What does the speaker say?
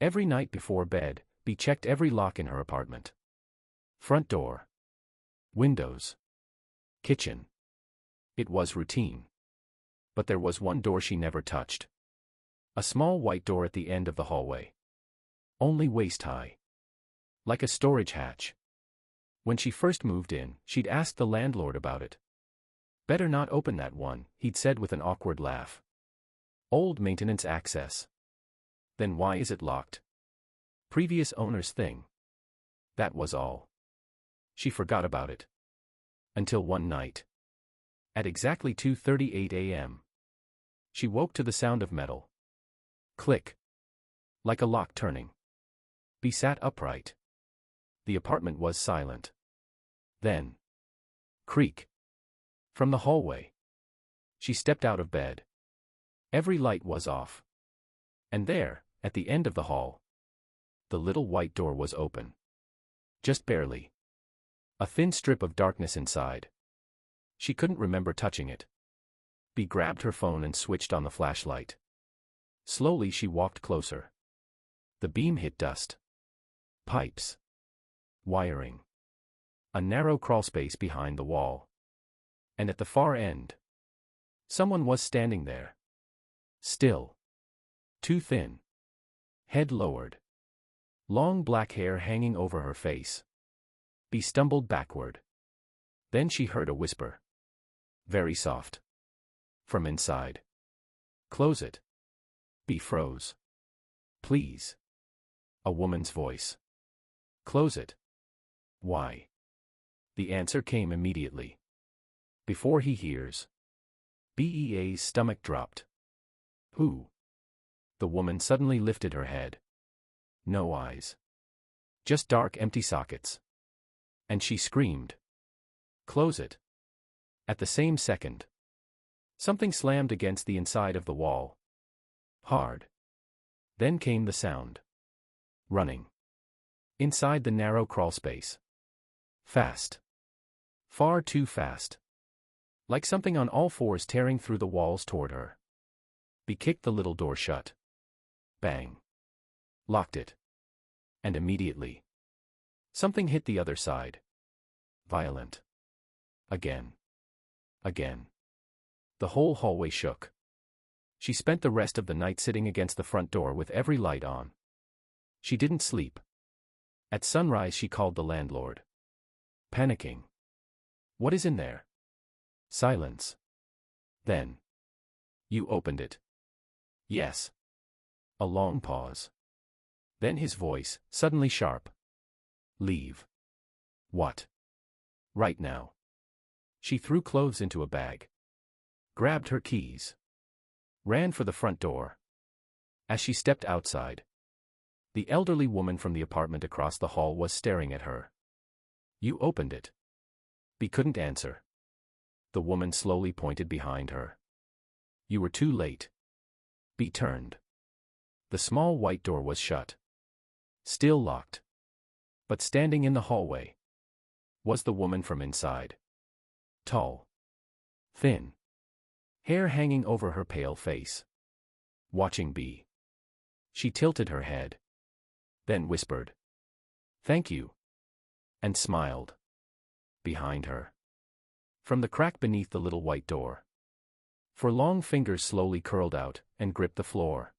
Every night before bed, B checked every lock in her apartment. Front door. Windows. Kitchen. It was routine. But there was one door she never touched. A small white door at the end of the hallway. Only waist high. Like a storage hatch. When she first moved in, she'd asked the landlord about it. Better not open that one, he'd said with an awkward laugh. Old maintenance access. Then why is it locked? Previous owner's thing. That was all. She forgot about it. Until one night. At exactly 2:38 a.m. She woke to the sound of metal. Click. Like a lock turning. B sat upright. The apartment was silent. Then. Creak. From the hallway. She stepped out of bed. Every light was off. And there, at the end of the hall, the little white door was open. Just barely. A thin strip of darkness inside. She couldn't remember touching it. B grabbed her phone and switched on the flashlight. Slowly she walked closer. The beam hit dust. Pipes. Wiring. A narrow crawlspace behind the wall. And at the far end, someone was standing there. Still. Too thin. Head lowered. Long black hair hanging over her face. B stumbled backward. Then she heard a whisper. Very soft. From inside. Close it. B froze. Please. A woman's voice. Close it. Why? The answer came immediately. Before he hears. BEA's stomach dropped. Who? The woman suddenly lifted her head. No eyes. Just dark empty sockets. And she screamed. Close it. At the same second. Something slammed against the inside of the wall. Hard. Then came the sound. Running. Inside the narrow crawlspace. Fast. Far too fast. Like something on all fours tearing through the walls toward her. B kicked the little door shut. Bang. Locked it. And immediately. Something hit the other side. Violent. Again. Again. The whole hallway shook. She spent the rest of the night sitting against the front door with every light on. She didn't sleep. At sunrise she called the landlord. Panicking. What is in there? Silence. Then. You opened it. Yes. A long pause. Then his voice, suddenly sharp. Leave. What? Right now. She threw clothes into a bag. Grabbed her keys. Ran for the front door. As she stepped outside, the elderly woman from the apartment across the hall was staring at her. You opened it. B couldn't answer. The woman slowly pointed behind her. You were too late. B turned. The small white door was shut. Still locked. But standing in the hallway was the woman from inside. Tall. Thin. Hair hanging over her pale face. Watching B. She tilted her head. Then whispered. Thank you. And smiled. Behind her. From the crack beneath the little white door. For long fingers slowly curled out and gripped the floor.